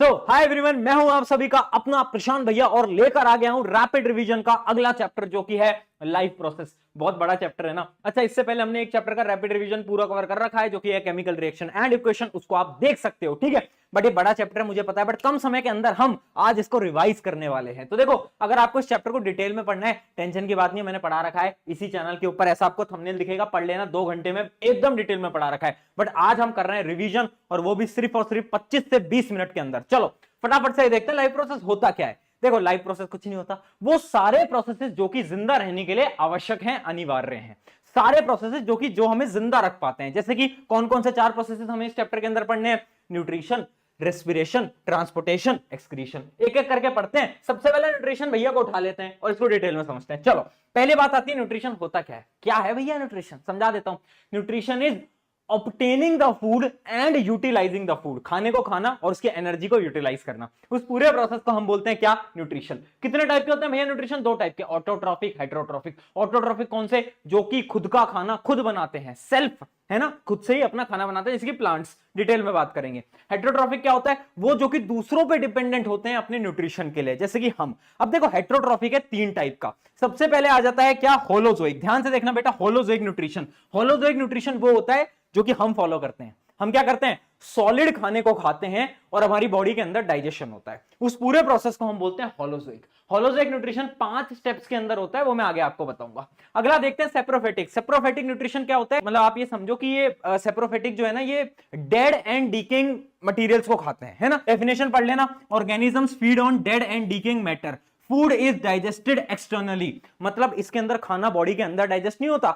Hi everyone, मैं हूं आप सभी का अपना प्रशांत भैया और लेकर आ गया हूं रैपिड रिवीजन का अगला चैप्टर जो कि है लाइफ प्रोसेस। बहुत बड़ा चैप्टर है ना। अच्छा, इससे पहले हमने एक चैप्टर का रैपिड रिवीजन पूरा कवर कर रखा है जो कि है केमिकल रिएक्शन एंड इक्वेशन, उसको आप देख सकते हो, ठीक है। बट ये बड़ा चैप्टर है, मुझे पता है, बट कम समय के अंदर हम आज इसको रिवाइज करने वाले हैं। तो देखो, अगर आपको इस चैप्टर को डिटेल में पढ़ना है, टेंशन की बात नहीं है, मैंने पढ़ा रखा है इसी चैनल के ऊपर, ऐसा आपको थंबनेल दिखेगा, पढ़ लेना, 2 घंटे में एकदम डिटेल में पढ़ा रखा है। बट आज हम कर रहे हैं रिवीजन, और वो भी सिर्फ और सिर्फ 25 से 20 मिनट के अंदर। चलो फटाफट से देखते हैं लाइफ प्रोसेस होता क्या है। देखो, लाइफ प्रोसेस कुछ नहीं होता, वो सारे प्रोसेसेस जो कि जिंदा रहने के लिए आवश्यक हैं, अनिवार्य हैं। सारे प्रोसेसेस जो हमें जिंदा रख पाते हैं। जैसे कि कौन कौन से 4 प्रोसेसेस हमें इस चैप्टर के अंदर पढ़ने हैं? Nutrition, respiration, transportation, excretion. एक एक करके पढ़ते हैं। सबसे पहले न्यूट्रिशन भैया को उठा लेते हैं और इसको डिटेल में समझते हैं। चलो, पहली बात आती है न्यूट्रिशन होता क्या है। क्या है भैया न्यूट्रिशन? समझा देता हूं। Nutrition is obtaining the food and utilising the food. खाने को खाना और उसकी एनर्जी को यूटिलाइज करना, उस पूरे प्रोसेस को हम बोलते हैं क्या? न्यूट्रिशन। कितने टाइप के होते हैं भैया न्यूट्रिशन? 2 टाइप के, ऑटोट्रॉफिक, हेटेरोट्रॉफिक। ऑटोट्रॉफिक कौन से? जो कि खुद का खाना खुद बनाते हैं, सेल्फ, है ना, खुद से ही अपना खाना बनाते हैं, जैसे कि प्लांट्स। डिटेल में बात करेंगे। हेटेरोट्रॉफिक क्या होता है? वो जो कि दूसरों पे डिपेंडेंट होते हैं अपने न्यूट्रिशन के लिए, जैसे कि हम। अब देखो, हेटेरोट्रॉफिक है 3 टाइप का। सबसे पहले आ जाता है क्या? होलोजोइक। ध्यान से देखना बेटा, होलोजोइक न्यूट्रिशन। होलोजोइक न्यूट्रिशन वो होता है जो कि हम फॉलो करते हैं। हम क्या करते हैं? सॉलिड खाने को खाते हैं और हमारी बॉडी के अंदर डाइजेशन होता है। उस पूरे प्रोसेस को हम बोलते हैं होलोजोइक। होलोजोइक न्यूट्रिशन 5 स्टेप्स के अंदर होता है, वो मैं आगे आपको बताऊंगा। अगला देखते हैं सेप्रोफेटिक। सेप्रोफेटिक न्यूट्रिशन क्या होता है? मतलब आप ये समझो कि ये सेप्रोफेटिक जो है ना, ये डेड एंड डीकेइंग मटेरियल्स को खाते हैं, है ना। डेफिनेशन पढ़ लेना, organisms feed on dead and decaying matter, food is digested externally. मतलब इसके अंदर खाना बॉडी के अंदर डाइजेस्ट नहीं होता,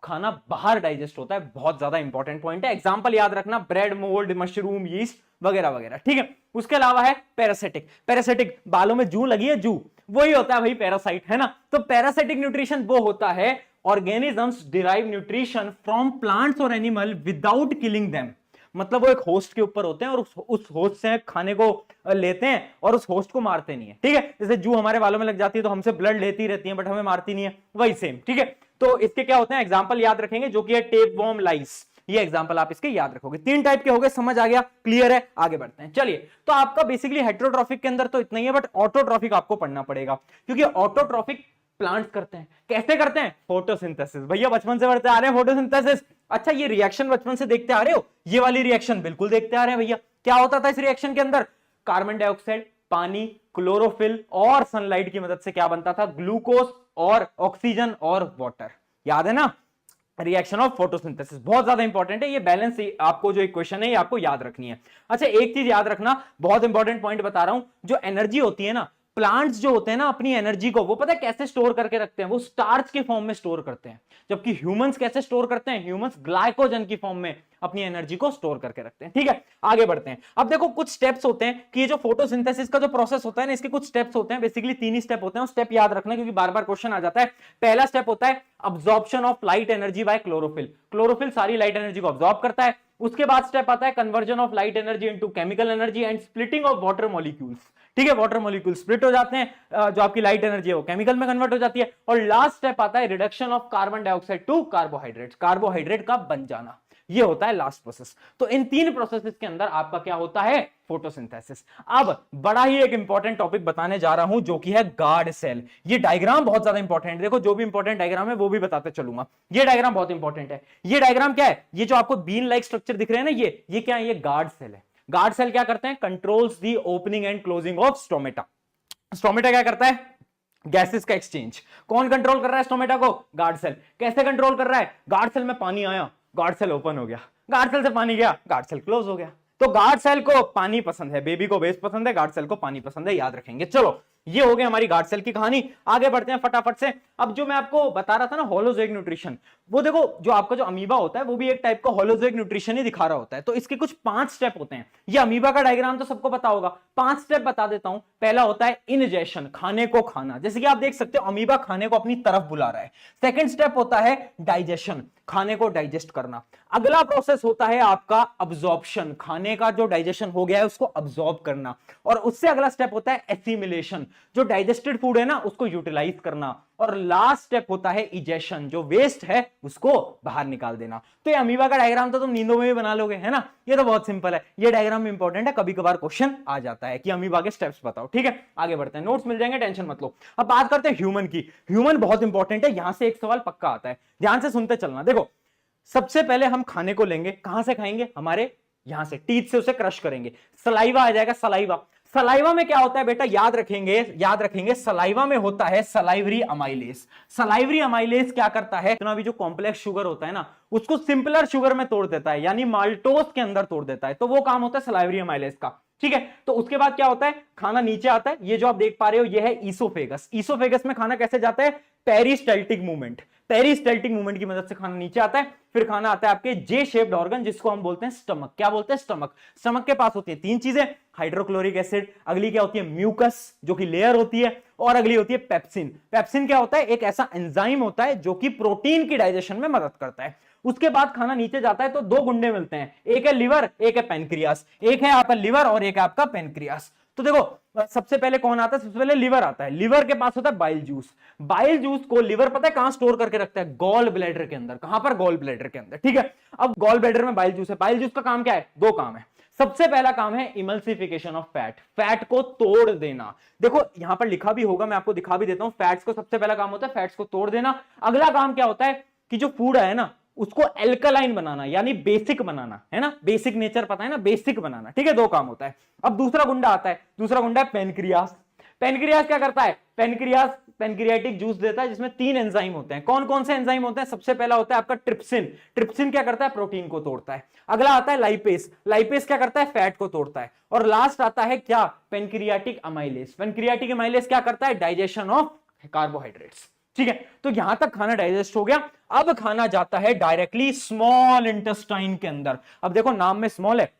खाना बाहर डाइजेस्ट होता है। बहुत ज्यादा इंपॉर्टेंट पॉइंट है, एग्जांपल याद रखना, ब्रेड, मोल्ड, मशरूम, यीस्ट वगैरह वगैरह, ठीक है। उसके अलावा है पैरासिटिक। पैरासिटिक, बालों में जू लगी है, जू, वही होता है भाई पैरासाइट, है ना। तो पैरासिटिक न्यूट्रिशन वो होता है organisms derive nutrition from plants और एनिमल विदाउट किलिंग देम। मतलब वो एक होस्ट के ऊपर होते हैं और उस होस्ट से खाने को लेते हैं और उस होस्ट को मारते नहीं है, ठीक है। जैसे जू हमारे बालों में लग जाती है तो हमसे ब्लड लेती रहती है बट हमें मारती नहीं है, वही सेम, ठीक है। तो इसके क्या होते हैं एग्जांपल याद रखेंगे, जो कि है टेपवर्म, लाइस। ये एग्जांपल आप इसके याद रखोगे। 3 टाइप के हो गए, समझ आ गया, क्लियर है। आगे बढ़ते हैं, चलिए। तो आपका बेसिकली हेटेरोट्रॉफिक के अंदर तो इतना ही है, बट ऑटोट्रॉफिक आपको पढ़ना पड़ेगा, क्योंकि ऑटोट्रॉफिक प्लांट्स करते हैं। कैसे करते हैं? फोटोसिंथेसिस। भैया बचपन से पढ़ते आ रहे हैं फोटोसिंथेसिस। अच्छा, ये रिएक्शन बचपन से देखते आ रहे हो? ये वाली रिएक्शन बिल्कुल देखते आ रहे हैं भैया। क्या होता था इस रिएक्शन के अंदर? कार्बन डाइऑक्साइड, पानी, क्लोरोफिल और सनलाइट की मदद से क्या बनता था? ग्लूकोज और ऑक्सीजन और वाटर। याद है ना? रिएक्शन ऑफ फोटोसिंथेसिस बहुत ज्यादा इंपॉर्टेंट है। ये बैलेंस आपको जो इक्वेशन है ये आपको याद रखनी है। अच्छा, एक चीज याद रखना, बहुत इंपॉर्टेंट पॉइंट बता रहा हूं, जो एनर्जी होती है ना, प्लांट्स जो होते हैं ना, अपनी एनर्जी को वो पता है कैसे स्टोर करके रखते हैं? वो स्टार्च के फॉर्म में स्टोर करते हैं। जबकि ह्यूमंस कैसे स्टोर करते हैं? ह्यूमंस ग्लाइकोजन की फॉर्म में अपनी एनर्जी को स्टोर करके रखते हैं, ठीक है। आगे बढ़ते हैं। अब देखो, कुछ स्टेप्स होते हैं कि ये जो फोटोसिंथेसिस का जो प्रोसेस होता है ना, इसके कुछ स्टेप्स होते हैं। बेसिकली 3 ही स्टेप होते हैं, स्टेप याद रखना क्योंकि बार बार क्वेश्चन आ जाता है। पहला स्टेप होता है absorption of light energy by chlorophyll. Chlorophyll सारी लाइट एनर्जी को अब्जॉर्ब करता है। उसके बाद स्टेप आता है conversion of light energy into chemical energy and splitting of water molecules, ठीक है। वाटर मॉलिक्यूल स्प्लिट हो जाते हैं, जो आपकी लाइट एनर्जी है वो केमिकल में कन्वर्ट हो जाती है। और लास्ट स्टेप आता है reduction of carbon dioxide to carbohydrate, carbohydrate का बन जाना। ये होता है लास्ट प्रोसेस। तो इन 3 प्रोसेसेस के अंदर आपका क्या होता है? फोटोसिंथेसिस। अब बड़ा ही एक इंपॉर्टेंट टॉपिक बताने जा रहा हूं जो कि है गार्ड सेल। ये डायग्राम बहुत ज्यादा इंपॉर्टेंट है। देखो, जो भी इंपॉर्टेंट डायग्राम है वो भी बताते चलूंगा। ये डायग्राम बहुत इंपॉर्टेंट है। ये डायग्राम क्या है? ये जो आपको बीन लाइक स्ट्रक्चर दिख रहे हैं ना, ये क्या है? ये गार्ड सेल है। गार्ड सेल क्या करते हैं? Controls the opening and closing of stomata. Stomata क्या करता है? गैसेस का एक्सचेंज। कौन कंट्रोल कर रहा है स्टोमेटा को? Guard cell. कैसे कंट्रोल कर रहा है? गार्ड सेल में पानी आया, गार्ड सेल ओपन हो गया, गार्ड सेल से पानी गया, गार्ड सेल क्लोज हो गया। तो गार्ड सेल को पानी पसंद है, बेबी को बेस पसंद है, गार्ड सेल को पानी पसंद है, याद रखेंगे। चलो, ये हो गई हमारी गार्ड सेल की कहानी। आगे बढ़ते हैं फटाफट से। अब जो मैं आपको बता रहा था ना होलोजोइक न्यूट्रिशन, वो देखो, जो आपका जो अमीबा होता है वो भी एक टाइप का होलोजोइक न्यूट्रिशन ही दिखा रहा होता है। तो इसके कुछ 5 स्टेप होते हैं। ये अमीबा का डायग्राम तो सबको पता होगा, 5 स्टेप बता देता हूं। पहला होता है इनजेशन, खाने को खाना, जैसे कि आप देख सकते हो अमीबा खाने को अपनी तरफ बुला रहा है। सेकंड स्टेप होता है डाइजेशन, खाने को डाइजेस्ट करना। अगला प्रोसेस होता है आपका अब्जॉर्प्शन, खाने का जो डाइजेशन हो गया है उसको अब्जॉर्ब करना। और उससे अगला स्टेप होता है एसिमिलेशन, जो डाइजेस्टेड फूड है ना उसको यूटिलाइज करना, और लास्ट स्टेप होता है इजेशन, जो वेस्ट है उसको बाहर निकाल देना। तो ये अमीबा का डायग्राम तो तुम नींदों में भी बना लोगे, है ना, ये तो बहुत सिंपल है। ये डायग्राम इंपॉर्टेंट है, कभी कभार क्वेश्चन आ जाता है कि अमीबा के स्टेप्स बताओ। ठीक है, आगे बढ़ते हैं, नोट्स मिल जाएंगे, टेंशन मत लो। अब बात करते हैं ह्यूमन की। ह्यूमन बहुत इंपॉर्टेंट है, यहां से एक सवाल पक्का आता है, ध्यान से सुनते चलना। देखो, सबसे पहले हम खाने को लेंगे, कहां से खाएंगे, हमारे यहां से टीथ से उसे क्रश करेंगे, सलाइवा आ जाएगा, सलाइवा। सलाइवा में क्या होता है बेटा, याद रखेंगे, सलाइवा में होता है सलाइवरी अमाइलेज। सलाइवरी अमाइलेज क्या करता है, इतना भी जो कॉम्प्लेक्स शुगर होता है ना उसको सिंपलर शुगर में तोड़ देता है, यानी माल्टोज के अंदर तोड़ देता है, तो वो काम होता है सलाइवरी अमाइलेज का। ठीक है, तो उसके बाद क्या होता है, खाना नीचे आता है, ये जो आप देख पा रहे हो ये है ईसोफेगस। ईसोफेगस में खाना कैसे जाता है, पेरिस्टाल्टिक मूवमेंट, पेरिस्टाल्टिक मूवमेंट की मदद से खाना नीचे आता है। फिर खाना आता है आपके जे शेप्ड ऑर्गन, जिसको हम बोलते हैं स्टमक। क्या बोलते हैं, स्टमक। स्टमक के पास होती है तीन चीजें, हाइड्रोक्लोरिक एसिड, अगली क्या होती है म्यूकस जो कि लेयर होती है, और अगली होती है पेप्सिन। पेप्सिन क्या होता है, एक ऐसा एंजाइम होता है जो कि प्रोटीन की डाइजेशन में मदद करता है। उसके बाद खाना नीचे जाता है तो दो गुंडे मिलते हैं, एक है लिवर, एक है पेनक्रियास। एक है आपका लिवर और एक है आपका पेनक्रियास। तो देखो सबसे पहले कौन आता है, सबसे पहले लिवर आता है। लिवर के पास होता है बाइल जूस। बाइल जूस को लिवर पता है कहां स्टोर करके रखता है, गॉल ब्लैडर के अंदर। कहां पर, गॉल ब्लैडर के अंदर। ठीक है, अब गॉल ब्लैडर में बाइल जूस है। बाइल जूस का काम क्या है, दो काम है। सबसे पहला काम है इमल्सिफिकेशन ऑफ फैट, फैट को तोड़ देना। देखो यहां पर लिखा भी होगा, मैं आपको दिखा भी देता हूं। फैट्स को सबसे पहला काम होता है फैट्स को तोड़ देना। अगला काम क्या होता है कि जो फूड है ना उसको एल्कलाइन बनाना, यानी बेसिक बनाना, है ना, बेसिक नेचर पता है ना, बेसिक बनाना। ठीक है, दो काम होता है। अब दूसरा गुंडा आता है, दूसरा गुंडा है पेनक्रियास। पेनक्रियास क्या करता है, पेनक्रियास पेनक्रियाटिक जूस देता है, जिसमें तीन एंजाइम होते हैं। कौन कौन से एंजाइम होते हैं, सबसे पहला होता है आपका ट्रिप्सिन। ट्रिप्सिन क्या करता है, प्रोटीन को तोड़ता है। अगला आता है लाइपेस। लाइपेस क्या करता है, फैट को तोड़ता है। और लास्ट आता है क्या, पेनक्रियाटिक अमाइलेज। पेनक्रियाटिक अमाइलेज क्या करता है, डाइजेशन ऑफ कार्बोहाइड्रेट्स। ठीक है, तो यहां तक खाना डाइजेस्ट हो गया। अब खाना जाता है डायरेक्टली स्मॉल इंटेस्टाइन के अंदर। अब देखो नाम में स्मॉल है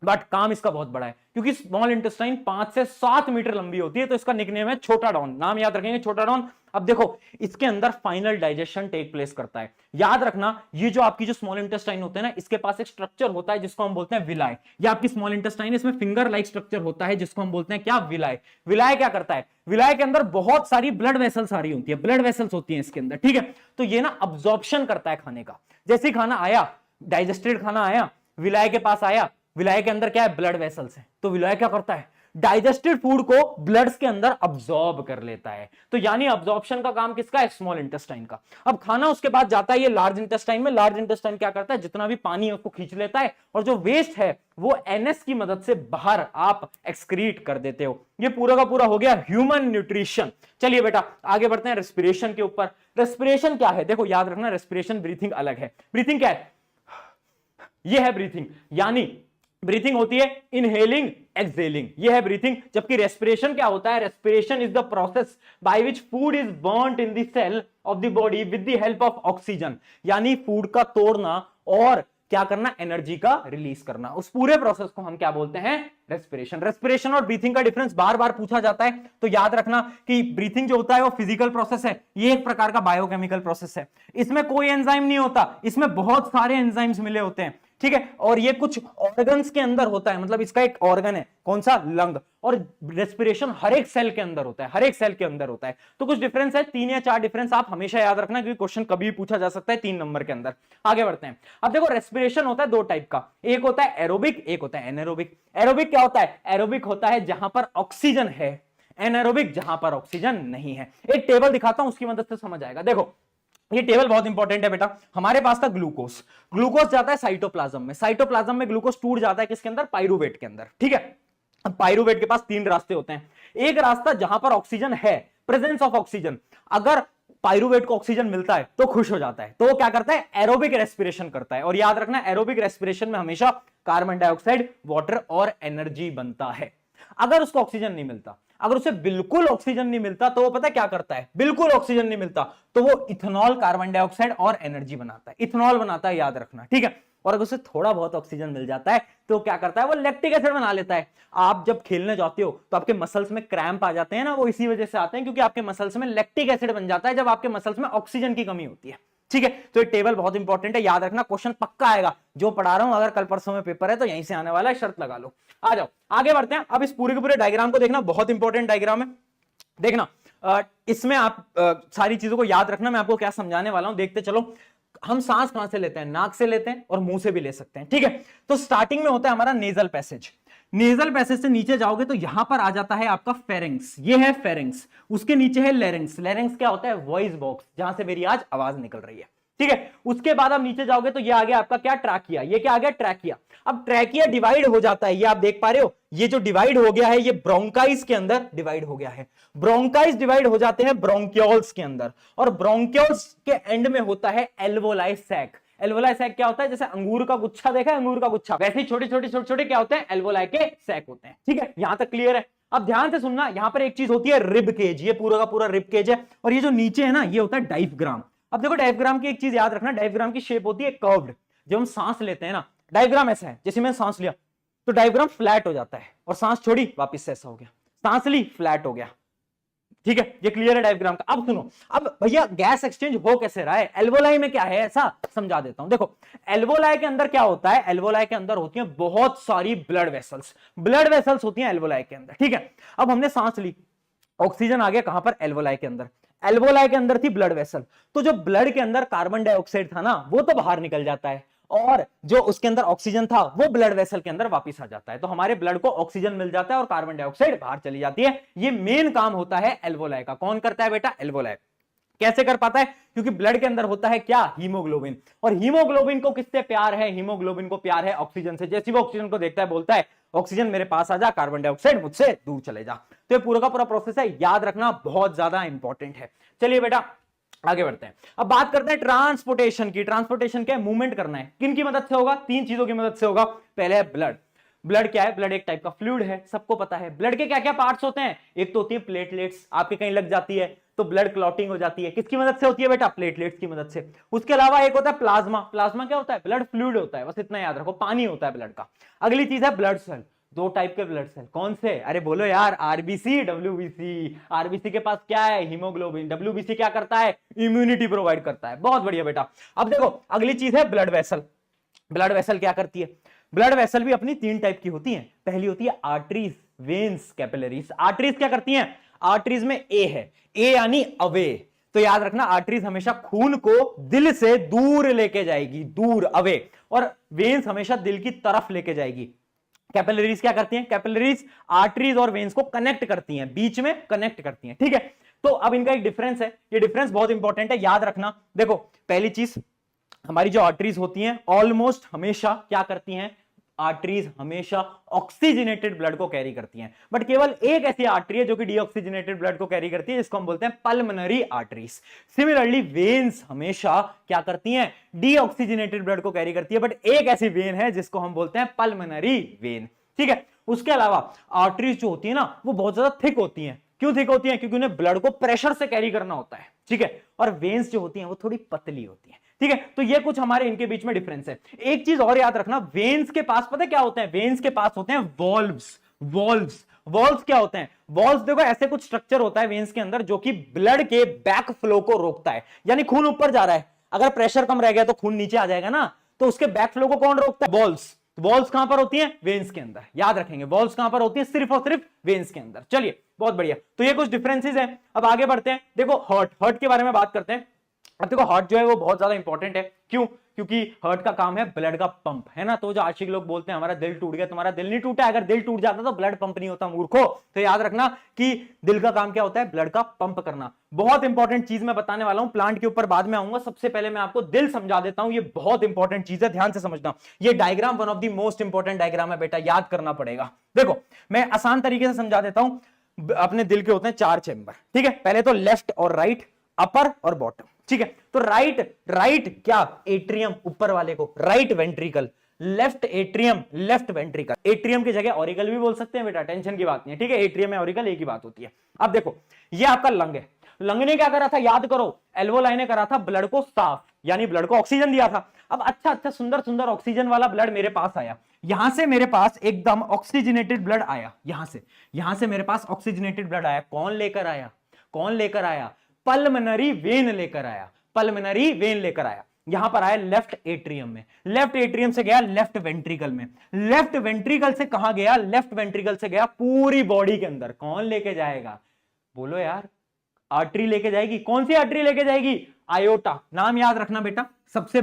बट काम इसका बहुत बड़ा है, क्योंकि स्मॉल इंटेस्टाइन 5 से 7 मीटर लंबी होती है, तो इसका निकनेम है छोटा डॉन। नाम याद रखेंगे, छोटा डॉन। अब देखो इसके अंदर फाइनल डाइजेशन टेक प्लेस करता है। याद रखना, ये जो आपकी जो स्मॉल इंटेस्टाइन होते हैं ना, इसके पास एक स्ट्रक्चर होता है जिसको हम बोलते हैं विलाय। ये आपकी स्मॉल इंटेस्टाइन, इसमें फिंगर लाइक स्ट्रक्चर होता है जिसको हम बोलते हैं क्या, विलाय। विलाय क्या करता है, विलाय के अंदर बहुत सारी ब्लड वेसल्स आ रही होती है, ब्लड वेसल्स होती हैं इसके अंदर। ठीक है, तो ये ना अब्जॉर्प्शन करता है खाने का। जैसे ही खाना आया, डाइजेस्टेड खाना आया, विलाय के पास आया, विलाय के अंदर क्या है, ब्लड वेसल्स है, तो विलाय क्या करता है, डाइजेस्टेड फूड को ब्लड्स के अंदर अब्सॉर्ब कर लेता है। तो यानी अब्सॉर्प्शन का काम किसका है, स्मॉल इंटेस्टाइन का। अब खाना उसके बाद जाता है ये लार्ज इंटेस्टाइन में। लार्ज इंटेस्टाइन क्या करता है, जितना भी पानी है उसको खींच लेता है, और जो वेस्ट है वो एनएस की मदद से बाहर आप एक्सक्रीट कर देते हो। ये पूरा का पूरा हो गया ह्यूमन न्यूट्रिशन। चलिए बेटा आगे बढ़ते हैं रेस्पिरेशन के ऊपर। रेस्पिरेशन क्या है, देखो याद रखना, रेस्पिरेशन ब्रीथिंग अलग है। ब्रीथिंग क्या है, ये है ब्रीथिंग, यानी ब्रीथिंग होती है इनहेलिंग एक्सहेलिंग, ये है ब्रीथिंग। जबकि रेस्पिरेशन क्या होता है, respiration is the process by which food is burned in the cell of the body with the help of oxygen. यानी फूड का तोड़ना और क्या करना, एनर्जी का रिलीज करना, उस पूरे प्रोसेस को हम क्या बोलते हैं, रेस्पिरेशन। रेस्पिरेशन और ब्रीथिंग का डिफरेंस बार बार पूछा जाता है, तो याद रखना कि ब्रीथिंग जो होता है वो फिजिकल प्रोसेस है, ये एक प्रकार का बायोकेमिकल प्रोसेस है। इसमें कोई एंजाइम नहीं होता, इसमें बहुत सारे एंजाइम्स मिले होते हैं। ठीक है, और ये कुछ ऑर्गन्स के अंदर होता है, मतलब इसका एक ऑर्गन है, कौन सा, लंग। और रेस्पिरेशन हर एक सेल के अंदर होता है, हर एक सेल के अंदर होता है। तो कुछ डिफरेंस है, 3 या 4 डिफरेंस आप हमेशा याद रखना, क्योंकि क्वेश्चन कभी भी पूछा जा सकता है 3 नंबर के अंदर। आगे बढ़ते हैं। अब देखो रेस्पिरेशन होता है 2 टाइप का, एक होता है एरोबिक, एक होता है एनारोबिक। एरोबिक क्या होता है, एरोबिक होता है जहां पर ऑक्सीजन है, एनारोबिक जहां पर ऑक्सीजन नहीं है। एक टेबल दिखाता हूं, उसकी मदद से समझ आएगा। देखो ये टेबल बहुत इंपॉर्टेंट है बेटा। हमारे पास था ग्लूकोज, ग्लूकोज जाता है साइटोप्लाज्म में, साइटोप्लाज्म में ग्लूकोज टूट जाता है किसके अंदर, पाइरूवेट के अंदर। ठीक है, अब पाइरूवेट के पास 3 रास्ते होते हैं। एक रास्ता जहां पर ऑक्सीजन है, प्रेजेंस ऑफ ऑक्सीजन, अगर पाइरूवेट को ऑक्सीजन मिलता है तो खुश हो जाता है, तो वो क्या करता है, एरोबिक रेस्पिरेशन करता है। और याद रखना एरोबिक रेस्पिरेशन में हमेशा कार्बन डाइऑक्साइड, वाटर और एनर्जी बनता है। अगर उसको ऑक्सीजन नहीं मिलता, अगर उसे बिल्कुल ऑक्सीजन नहीं मिलता, तो वो पता है क्या करता है, बिल्कुल ऑक्सीजन नहीं मिलता तो वो इथेनॉल, कार्बन डाइऑक्साइड और एनर्जी बनाता है, इथेनॉल बनाता है, याद रखना। ठीक है, और अगर उसे थोड़ा बहुत ऑक्सीजन मिल जाता है तो क्या करता है, वो लैक्टिक एसिड बना लेता है। आप जब खेलने जाते हो तो आपके मसल्स में क्रैम्प आ जाते हैं ना, वो इसी वजह से आते हैं क्योंकि आपके मसल्स में लैक्टिक एसिड बन जाता है जब आपके मसल्स में ऑक्सीजन की कमी होती है। ठीक है, तो ये टेबल बहुत इंपॉर्टेंट है, याद रखना, क्वेश्चन पक्का आएगा। जो पढ़ा रहा हूं, अगर कल परसों में पेपर है तो यहीं से आने वाला है, शर्त लगा लो। आ जाओ आगे बढ़ते हैं। अब इस पूरे के पूरे डायग्राम को देखना, बहुत इंपॉर्टेंट डायग्राम है। देखना इसमें आप सारी चीजों को याद रखना, मैं आपको क्या समझाने वाला हूं देखते चलो। हम सांस कहां से लेते हैं? नाक से लेते हैं और मुंह से भी ले सकते हैं, ठीक है। तो स्टार्टिंग में होता है हमारा नेजल पैसेज। नेजल पैसेज से नीचे जाओगे तो यहां पर आ जाता है आपका फेरिंग्स, ये है फेरिंग्स। उसके नीचे है लेरिंग्स। लेरिंग्स क्या होता है? वॉइस बॉक्स, जहां से मेरी आज आवाज निकल रही है, ठीक है। उसके बाद आप नीचे जाओगे तो ये आ गया आपका क्या? ट्रैकिया। ये क्या आ गया? ट्रैकिया। अब ट्रैकिया डिवाइड हो जाता है, ये आप देख पा रहे हो, ये जो डिवाइड हो गया है ये ब्रोंकाइज के अंदर डिवाइड हो गया है। ब्रोंकाइज डिवाइड हो जाते हैं ब्रोंकियोल्स के अंदर, और ब्रोंकियोल्स के एंड में होता है एल्वोलाई सैक। एल्वोलाई सैक क्या होता है? जैसे अंगूर का गुच्छा देखा है, अंगूर का गुच्छा, वैसे ही छोटे छोटे छोटे छोटे क्या होते हैं? एल्वोलाई के सैक होते हैं, ठीक है। यहां तक क्लियर है? अब ध्यान से सुनना, यहां पर एक चीज होती है रिब केज, ये पूरा का पूरा रिब केज है, और ये जो नीचे है ना ये होता है डायफ्राम। अब देखो डायफ्राम की एक चीज याद रखना, डायफ्राम की शेप होती है कर्व्ड। जब हम सांस लेते हैं ना, डायफ्राम ऐसा है, जैसे मैंने सांस लिया तो डायफ्राम फ्लैट हो जाता है, और सांस छोड़ी वापस से ऐसा हो गया, सांस ली फ्लैट हो गया, ठीक है। ये क्लियर है डायफ्राम का? अब सुनो, अब भैया गैस एक्सचेंज हो कैसे रहा है? एल्वोलाई में क्या है ऐसा समझा देता हूं। देखो एल्वोलाई के अंदर क्या होता है? एल्वोलाई के अंदर होती है बहुत सारी ब्लड वेसल्स, ब्लड वेसल्स होती हैं एल्वोलाई के अंदर, ठीक है। अब हमने सांस ली, ऑक्सीजन आ गया कहां पर? एल्वोलाई के अंदर। एल्वोलाई के अंदर थी ब्लड वेसल, तो जो ब्लड के अंदर कार्बन डाइऑक्साइड था ना वो तो बाहर निकल जाता है, और जो उसके अंदर ऑक्सीजन था वो ब्लड वेसल के अंदर वापस आ जाता है। तो हमारे ब्लड को ऑक्सीजन मिल जाता है और कार्बन डाइऑक्साइड बाहर चली जाती है। ये मेन काम होता है एल्वोलाई का। कौन करता है बेटा? एल्वोलाई। कैसे कर पाता है? क्योंकि ब्लड के अंदर होता है क्या? हीमोग्लोबिन। और हीमोग्लोबिन को किससे प्यार है? हीमोग्लोबिन को प्यार है ऑक्सीजन से। जैसे वो ऑक्सीजन को देखता है बोलता है ऑक्सीजन मेरे पास आ जा, कार्बन डाइऑक्साइड मुझसे दूर चले जा। तो ये पूरा का पूरा प्रोसेस है, याद रखना बहुत ज्यादा इंपॉर्टेंट है। चलिए बेटा आगे बढ़ते हैं। अब बात करते हैं ट्रांसपोर्टेशन की। ट्रांसपोर्टेशन क्या है? मूवमेंट करना है। किन की मदद से होगा? तीन चीजों की मदद से होगा। पहले है ब्लड। ब्लड क्या है? ब्लड एक टाइप का फ्लूइड है, सबको पता है। ब्लड के क्या क्या पार्ट्स होते हैं? एक तो होती है प्लेटलेट्स, आपके कहीं लग जाती है तो ब्लड क्लॉटिंग हो जाती है, किसकी मदद से होती है बेटा? प्लेटलेट्स की मदद से। उसके अलावा एक होता है प्लाज्मा। प्लाज्मा क्या होता है? ब्लड फ्लूइड होता है, बस इतना याद रखो, पानी होता है ब्लड का। अगली चीज है ब्लड सेल। दो टाइप के ब्लड सेल, कौन से? अरे बोलो यार, आरबीसी, डब्ल्यूबीसी। आरबीसी के पास क्या है? हीमोग्लोबिन। डब्ल्यूबीसी क्या करता है? इम्यूनिटी प्रोवाइड करता है। बहुत बढ़िया बेटा। अब देखो अगली चीज है ब्लड वेसल। ब्लड वेसल क्या करती है? ब्लड वेसल भी अपनी तीन टाइप की होती हैं। पहली होती है आर्टरीज, वेन्स, कैपिलरीज। आर्टरीज क्या करती हैं? आर्टरीज में ए है, ए यानी अवे। तो याद रखना आर्टरीज हमेशा खून को दिल से दूर लेके जाएगी, दूर, अवे। और वेन्स हमेशा दिल की तरफ लेके जाएगी। कैपिलरीज क्या करती हैं? कैपिलरीज आर्टरीज और वेन्स को कनेक्ट करती हैं, बीच में कनेक्ट करती हैं, ठीक है। तो अब इनका एक डिफरेंस है, ये डिफरेंस बहुत इंपॉर्टेंट है, याद रखना। देखो पहली चीज, हमारी जो आर्टरीज होती हैं ऑलमोस्ट हमेशा क्या करती हैं? आर्टरीज हमेशा ऑक्सीजनेटेड ब्लड को कैरी करती हैं, बट केवल एक ऐसी आर्टरी है जो कि डीऑक्सीजनेटेड ब्लड को कैरी करती है, जिसको हम बोलते हैं पल्मोनरी आर्टरीज। सिमिलरली वेन्स हमेशा क्या करती हैं? डीऑक्सीजनेटेड ब्लड को कैरी करती है, बट एक ऐसी वेन है जिसको हम बोलते हैं पल्मोनरी वेन, ठीक है। उसके अलावा आर्टरीज जो होती है ना वो बहुत ज्यादा थिक होती हैं। क्यों थिक होती हैं? क्योंकि उन्हें ब्लड को प्रेशर से कैरी करना होता है, ठीक है। और वेन्स जो होती हैं वो थोड़ी पतली होती हैं, ठीक है। तो ये कुछ हमारे इनके बीच में डिफरेंस है। एक चीज और याद रखना, वेन्स के पास पता है क्या होते हैं? वेन्स के पास होते हैं वॉल्व्स। वॉल्व्स, वॉल्व्स क्या होते हैं? वॉल्व्स देखो ऐसे कुछ स्ट्रक्चर होता है वेन्स के अंदर जो कि ब्लड के बैक फ्लो को रोकता है। यानी खून ऊपर जा रहा है, अगर प्रेशर कम रह गया तो खून नीचे आ जाएगा ना, तो उसके बैक फ्लो को कौन रोकता है? वॉल्व्स। वॉल्व्स कहां पर होती हैं? वेन्स के अंदर। याद रखेंगे वॉल्व्स कहां पर होती है? सिर्फ और सिर्फ वेन्स के अंदर। चलिए बहुत बढ़िया, तो ये कुछ डिफरेंसेस हैं। अब आगे बढ़ते हैं। देखो हार्ट, हार्ट के बारे में बात करते हैं। अब देखो हार्ट जो है वो बहुत ज्यादा इंपॉर्टेंट है। क्यों? क्योंकि हार्ट का काम है ब्लड का पंप, है ना। तो जो आशिक लोग बोलते हैं हमारा दिल टूट गया, तुम्हारा दिल नहीं टूटा। अगर दिल टूट जाता तो ब्लड पंप नहीं होता मूर्खो। तो याद रखना कि दिल का काम क्या होता है? ब्लड का पंप करना। बहुत इंपॉर्टेंट चीज मैं बताने वाला हूं, प्लांट के ऊपर बाद में आऊंगा। सबसे पहले मैं आपको दिल समझा देता हूं, ये बहुत इंपॉर्टेंट चीज है, ध्यान से समझना। ये diagram one of the most important diagram है बेटा, याद करना पड़ेगा। देखो मैं आसान तरीके से समझा देता हूं। अपने दिल के होते हैं चार चेंबर, ठीक है। पहले तो लेफ्ट और राइट, अपर और बॉटम, ठीक है। तो राइट, राइट क्या? एट्रियम, ऊपर वाले को right ventricle. Left atrium, left ventricle. Atrium की जगह ऑरिकल भी बोल सकते हैं बेटा, टेंशन की बात नहीं है, ठीक है। एट्रियम में ऑरिकल एक ही बात होती है। अब देखो ये आपका लंग है। लंग ने क्या करा था? याद करो, एल्वोलाई ने करा था ब्लड को साफ, यानी ब्लड को ऑक्सीजन दिया था। अब अच्छा अच्छा सुंदर सुंदर ऑक्सीजन वाला ब्लड मेरे पास आया, यहां से मेरे पास एकदम ऑक्सीजनेटेड ब्लड आया, यहां से मेरे पास ऑक्सीजनेटेड ब्लड आया। कौन लेकर आया? कौन लेकर आया? पल्मोनरी वेन लेकर आया, पल्मोनरी वेन लेकर आया। यहां पर आया लेफ्ट एट्रियम में, लेफ्ट एट्रियम से गया लेफ्ट वेंट्रिकल में, लेफ्ट वेंट्रिकल से कहां गया? लेफ्ट वेंट्रिकल से गया पूरी बॉडी के अंदर। कौन लेके जाएगा? बोलो यार, आर्टरी लेके जाएगी। कौन सी आर्टरी लेके जाएगी? आयोटा। नाम याद रखना बेटा, सबसे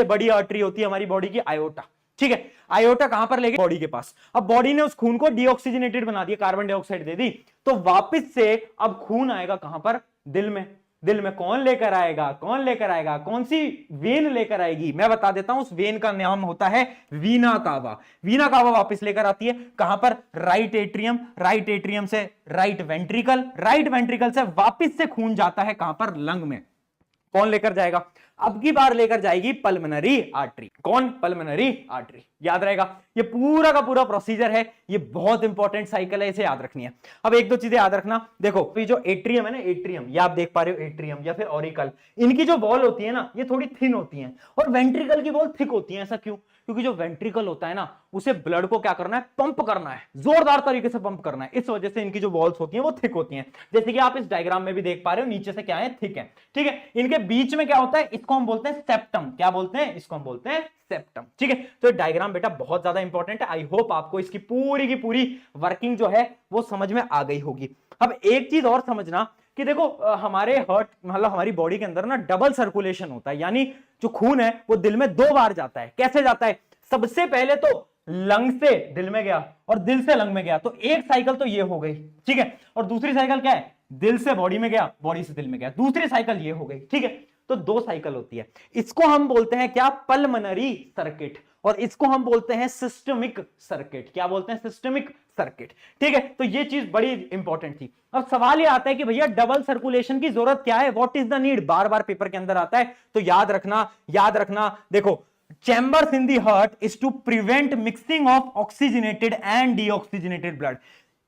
बड़ी आर्टरी होती है हमारी बॉडी की आयोटा। ठीक है, आयोटा कहां पर लेके? बॉडी के पास। अब बॉडी ने उस खून को डीऑक्सीजनेटेड बना दिया, कार्बन डाइऑक्साइड दे दी, तो वापस से अब खून आएगा कहां पर? दिल में। दिल में कौन लेकर आएगा? कौन सी वेन लेकर आएगी? मैं बता देता हूं, उस वेन का नाम होता है वीना कावा। वीना कावा वापस लेकर आती है कहां पर? Right atrium. राइट एट्रियम से राइट वेंट्रिकल, राइट वेंट्रिकल से वापस से खून जाता है कहां पर? लंग में। कौन लेकर जाएगा? अब की बार लेकर जाएगी पल्मोनरी आर्टरी। कौन? Pulmonary artery. याद रहेगा, ये पूरा का पूरा प्रोसीजर है, ये बहुत इंपॉर्टेंट साइकिल है, इसे याद रखनी है। अब एक दो चीजें याद रखना, देखो ये जो एट्रियम है ना, एट्रियम, ये आप देख पा रहे हो, एट्रियम या फिर ऑरिकल, इनकी जो वॉल होती है ना, ये थोड़ी थिन होती है, और वेंट्रिकल की वॉल थिक होती है। ऐसा क्यों? क्योंकि जो वेंट्रिकल होता है ना, उसे ब्लड को क्या करना है? पंप करना है, जोरदार तरीके से पंप करना है। इस वजह से इनकी जो वॉल्स होती हैं वो थिक होती हैं। जैसे कि आप इस डायग्राम में भी देख पा रहे हो, नीचे से क्या है? थिक है। ठीक है, इनके बीच में क्या होता है? इसको हम बोलते हैं सेप्टम। क्या बोलते हैं? इसको हम बोलते हैं सेप्टम। ठीक है, तो डायग्राम बेटा बहुत ज्यादा इंपॉर्टेंट है। आई होप आपको इसकी पूरी की पूरी वर्किंग जो है वो समझ में आ गई होगी। अब एक चीज और समझना कि देखो, हमारे हार्ट मतलब हमारी बॉडी के अंदर ना डबल सर्कुलेशन होता है, यानी जो खून है वो दिल में 2 बार जाता है। कैसे जाता है? सबसे पहले तो लंग से दिल में गया और दिल से लंग में गया, तो एक साइकिल तो ये हो गई। ठीक है, और दूसरी साइकिल क्या है? दिल से बॉडी में गया, बॉडी से दिल में गया, दूसरी साइकिल ये हो गई। ठीक है, तो 2 साइकिल होती है। इसको हम बोलते हैं क्या? पल्मोनरी सर्किट, और इसको हम बोलते हैं सिस्टमिक सर्किट। क्या बोलते हैं? Systemic circuit. ठीक है, तो ये चीज बड़ी इंपॉर्टेंट थी। अब सवाल ये आता है कि भैया डबल सर्कुलेशन की जरूरत क्या है? What is the need? बार बार पेपर के अंदर आता है, तो याद रखना, देखो, chambers in the heart is to prevent mixing of oxygenated and deoxygenated blood.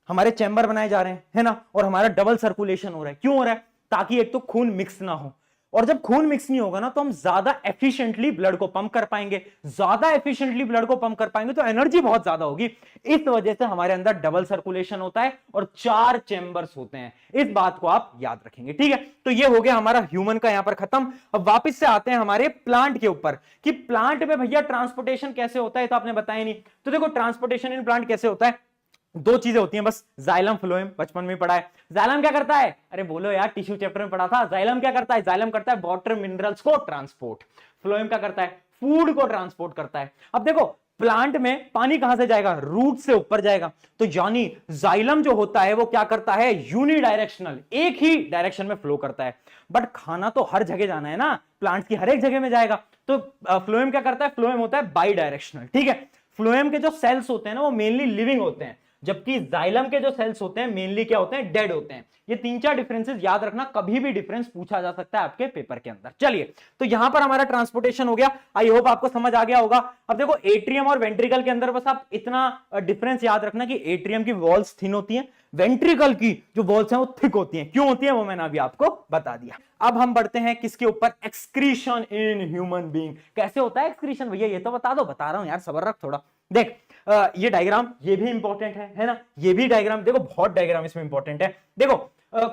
हमारे चैम्बर बनाए जा रहे हैं, है ना, और हमारा डबल सर्कुलेशन हो रहा है। क्यों हो रहा है? ताकि एक तो खून मिक्स ना हो, और जब खून मिक्स नहीं होगा ना, तो हम ज्यादा एफिशिएंटली ब्लड को पंप कर पाएंगे। ज्यादा एफिशिएंटली ब्लड को पंप कर पाएंगे तो एनर्जी बहुत ज्यादा होगी। इस वजह से हमारे अंदर डबल सर्कुलेशन होता है और 4 चैम्बर्स होते हैं। इस बात को आप याद रखेंगे। ठीक है, तो ये हो गया हमारा ह्यूमन का यहां पर खत्म। अब वापस से आते हैं हमारे प्लांट के ऊपर कि प्लांट में भैया ट्रांसपोर्टेशन कैसे होता है, तो आपने बताया नहीं। तो देखो, ट्रांसपोर्टेशन इन प्लांट कैसे होता है? 2 चीजें होती हैं बस, जाइलम फ्लोएम, बचपन में पढ़ा है। जाइलम क्या करता है? अरे बोलो यार, टिश्यू चैप्टर में पढ़ा था। जाइलम क्या करता है? जाइलम करता है वाटर मिनरल्स को ट्रांसपोर्ट। फ्लोएम क्या करता है? फूड को ट्रांसपोर्ट करता है। अब देखो, प्लांट में पानी कहां से जाएगा? रूट से ऊपर जाएगा। तो यानी जाइलम जो होता है वो क्या करता है? यूनिडायरेक्शनल, एक ही डायरेक्शन में फ्लो करता है। बट खाना तो हर जगह जाना है ना, प्लांट की हर एक जगह में जाएगा। तो फ्लोएम क्या करता है? फ्लोएम होता है बाई डायरेक्शनल। ठीक है, फ्लोएम के जो सेल्स होते हैं ना, वो मेनली लिविंग होते हैं, जबकि जाइलम के जो सेल्स होते हैं मेनली क्या होते हैं? डेड होते हैं। ये 3-4 डिफरेंसेस याद रखना, कभी भी डिफरेंस पूछा जा सकता है आपके पेपर के अंदर। चलिए, तो यहां पर हमारा ट्रांसपोर्टेशन हो गया। आई होप आपको समझ आ गया होगा। अब देखो, एट्रियम और वेंट्रिकल के अंदर बस आप इतना डिफरेंस याद रखना कि एट्रियम की वॉल्स थिन होती हैं, वेंट्रिकल की जो वॉल्स हैं वो थिक होती हैं। क्यों होती है वो मैंने अभी आपको बता दिया। अब हम बढ़ते हैं किसके ऊपर? Excretion in human being. कैसे होता है एक्सक्रीशन भैया? ये तो बता दो। बता रहा हूं यार, सब्र रख थोड़ा। देख, ये डायग्राम ये भी इंपॉर्टेंट है ना, ये भी डायग्राम देखो, बहुत डायग्राम इसमें इंपॉर्टेंट है। देखो,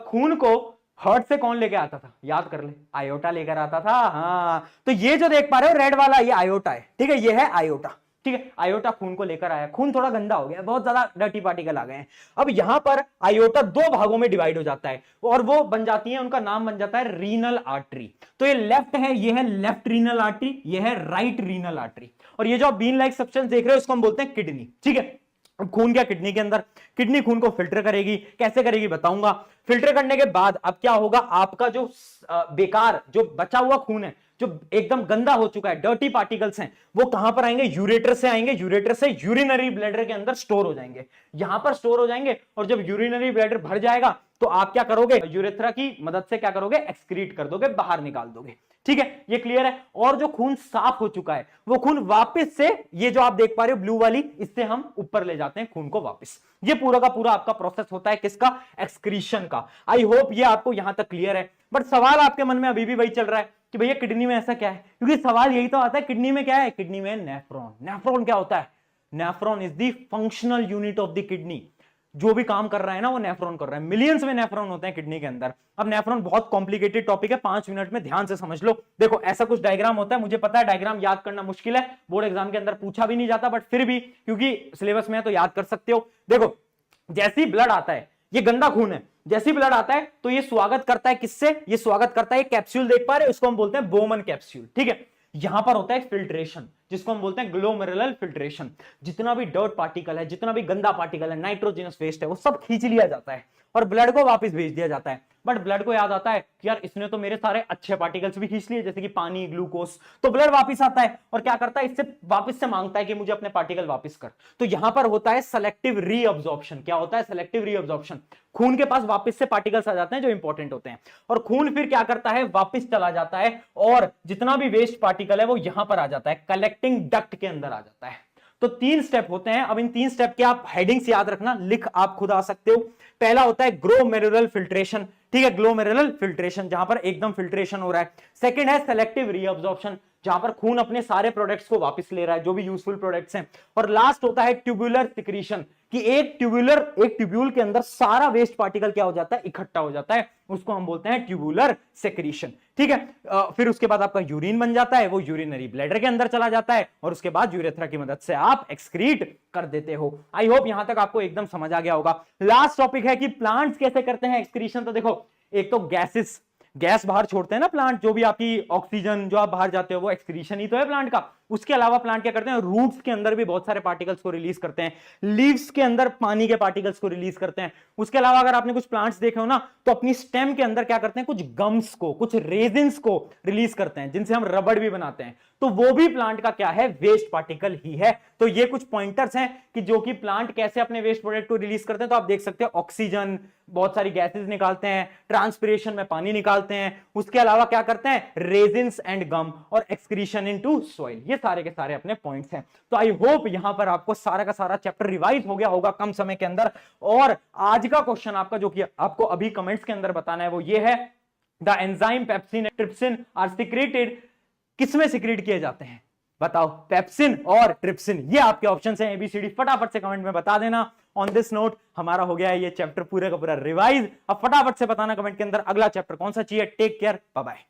खून को हार्ट से कौन लेके आता था? याद कर ले, आयोटा लेकर आता था। हाँ, तो ये जो देख पा रहे हो रेड वाला, ये आयोटा है। ठीक है, ये है आयोटा। ठीक है, आयोटा खून को लेकर आया। खून थोड़ा गंदा हो गया, बहुत ज्यादा डर्टी पार्टिकल आ गए हैं। अब यहां पर आयोटा 2 भागों में डिवाइड हो जाता है, और वो बन जाती है, उनका नाम बन जाता है रीनल आर्टरी। तो ये लेफ्ट है, ये है लेफ्ट रीनल आर्टरी, ये है राइट रीनल आर्टरी। और ये जो आप बीन लाइक सब्सटेंस देख रहे हो, इसको हम बोलते हैं किडनी। ठीक है, अब खून क्या? किडनी के अंदर। किडनी खून को फिल्टर करेगी। कैसे करेगी बताऊंगा। फिल्टर करने के बाद अब क्या होगा? आपका जो बेकार जो बचा हुआ खून है, जो एकदम गंदा हो चुका है, डर्टी पार्टिकल्स हैं, वो कहां पर आएंगे? यूरेटर से आएंगे। यूरेटर से यूरिनरी ब्लैडर के अंदर स्टोर हो जाएंगे, यहां पर स्टोर हो जाएंगे। और जब यूरिनरी ब्लैडर भर जाएगा तो आप क्या करोगे? यूरेथ्रा की मदद से क्या करोगे? एक्सक्रीट कर दोगे, बाहर निकाल दोगे। ठीक है, ये क्लियर है। और जो खून साफ हो चुका है, वो खून वापस से, ये जो आप देख पा रहे हो ब्लू वाली, इससे हम ऊपर ले जाते हैं खून को वापस। ये पूरा का पूरा आपका प्रोसेस होता है किसका? एक्सक्रीशन का। आई होप ये आपको यहां तक क्लियर है। बट सवाल आपके मन में अभी भी वही चल रहा है कि भैया किडनी में ऐसा क्या है? क्योंकि सवाल यही तो आता है, किडनी में क्या है? किडनी में नेफ्रॉन। नेफ्रॉन क्या होता है? Nephron is the functional unit of the kidney. जो भी काम कर रहा है ना, वो नेफ्रॉन कर रहा है। मिलियंस में नेफ्रॉन होते हैं किडनी के अंदर। अब नेफ्रॉन बहुत कॉम्प्लिकेटेड टॉपिक है, 5 मिनट में ध्यान से समझ लो। देखो, ऐसा कुछ डायग्राम होता है, मुझे पता है डायग्राम याद करना मुश्किल है, बोर्ड एग्जाम के अंदर पूछा भी नहीं जाता, बट फिर भी क्योंकि सिलेबस में है तो याद कर सकते हो। देखो, जैसे ही ब्लड आता है, ये गंदा खून है, जैसे ही ब्लड आता है तो ये स्वागत करता है किससे, ये स्वागत करता है कैप्सूल, देख पा रहे, उसको हम बोलते हैं बोमन कैप्सूल, ठीक है। यहां पर होता है फिल्ट्रेशन, जिसको हम बोलते हैं ग्लोमेरुलर फिल्ट्रेशन। जितना भी डर्ट पार्टिकल है, जितना भी गंदा पार्टिकल है, नाइट्रोजनस वेस्ट है, वो सब खींच लिया जाता है और ब्लड को वापस भेज दिया जाता है। बट ब्लड को याद आता है कि यार इसने तो मेरे सारे अच्छे पार्टिकल्स भी खींच लिए, जैसे कि पानी, ग्लूकोज, तो ब्लड वापस आता है और क्या करता है, इससे वापस से मांगता है कि मुझे अपने पार्टिकल वापस कर। तो यहां पर होता है सेलेक्टिव रीअब्जॉर्प्शन। क्या होता है, सेलेक्टिव रीअब्जॉर्प्शन। खून के पास वापस से पार्टिकल्स आ जाते हैं जो इंपॉर्टेंट होते हैं, और खून फिर क्या करता है, वापस चला जाता है और जितना भी वेस्ट पार्टिकल है वो यहां पर आ जाता है, कलेक्टिंग डक्ट के अंदर आ जाता है। तो 3 स्टेप होते हैं। अब इन 3 स्टेप के आप हेडिंग्स याद रखना, लिख आप खुद आ सकते हो। पहला होता है ग्लोमेरुलर फिल्ट्रेशन, ठीक है, ग्लोमेरुलर फिल्ट्रेशन, जहां पर एकदम फिल्ट्रेशन हो रहा है। सेकंड है सेलेक्टिव रीअब्जॉर्प्शन, जहां पर खून अपने सारे प्रोडक्ट्स को वापस ले रहा है, जो भी यूजफुल प्रोडक्ट्स हैं। और लास्ट होता है ट्यूबुलर सिक्रीशन, कि एक ट्यूब्यूल के अंदर सारा वेस्ट पार्टिकल क्या हो जाता है, इकट्ठा हो जाता है, उसको हम बोलते हैं ट्यूबुलर सेक्रीशन, ठीक है। फिर उसके बाद आपका यूरिन बन जाता है, वो यूरिनरी ब्लैडर के अंदर चला जाता है और उसके बाद यूरेथ्रा की मदद से आप एक्सक्रीट कर देते हो। आई होप यहां तक आपको एकदम समझ आ गया होगा। लास्ट टॉपिक है कि प्लांट्स कैसे करते हैं एक्सक्रीशन। तो देखो, एक तो गैस बाहर छोड़ते हैं ना प्लांट, जो भी आपकी ऑक्सीजन जो आप बाहर जाते हो वो एक्सक्रीशन ही तो है प्लांट का। उसके अलावा प्लांट क्या करते हैं, रूट्स के अंदर भी बहुत सारे पार्टिकल्स को रिलीज करते हैं, लीव्स के अंदर पानी के पार्टिकल्स को रिलीज करते हैं। उसके अलावा अगर आपने कुछ प्लांट्स देखे हो ना, तो अपनी स्टेम के अंदर क्या करते हैं, कुछ गम्स को, कुछ रेजिन्स को रिलीज करते हैं, जिनसे हम रबड़ भी बनाते हैं। तो वो भी प्लांट का क्या है, वेस्ट पार्टिकल ही है। तो ये कुछ पॉइंटर्स हैं कि जो कि प्लांट कैसे अपने वेस्ट प्रोडक्ट को रिलीज करते हैं। तो आप देख सकते हैं ऑक्सीजन, बहुत सारी गैसेस निकालते हैं, ट्रांसपिरेशन में पानी निकालते हैं, उसके अलावा क्या करते हैं, रेजिन्स एंड गम, और एक्सक्रीशन इनटू सॉइल। ये सारे के सारे अपने पॉइंट्स हैं। तो आई होप यहां पर आपको सारा का सारा चैप्टर रिवाइज हो गया होगा कम समय के अंदर। और आज का क्वेश्चन आपका जो कि आपको अभी कमेंट्स के अंदर बताना है वो ये है, the enzyme pepsin and trypsin are secreted, किसमें सिक्रेट किए जाते हैं बताओ, पेप्सिन और ट्रिप्सिन। ये आपके ऑप्शंस हैं ABCD, फटाफट से कमेंट में बता देना। ऑन दिस नोट हमारा हो गया है ये चैप्टर पूरे का पूरा रिवाइज। अब फटाफट से बताना कमेंट के अंदर अगला चैप्टर कौन सा चाहिए। Take care, bye bye.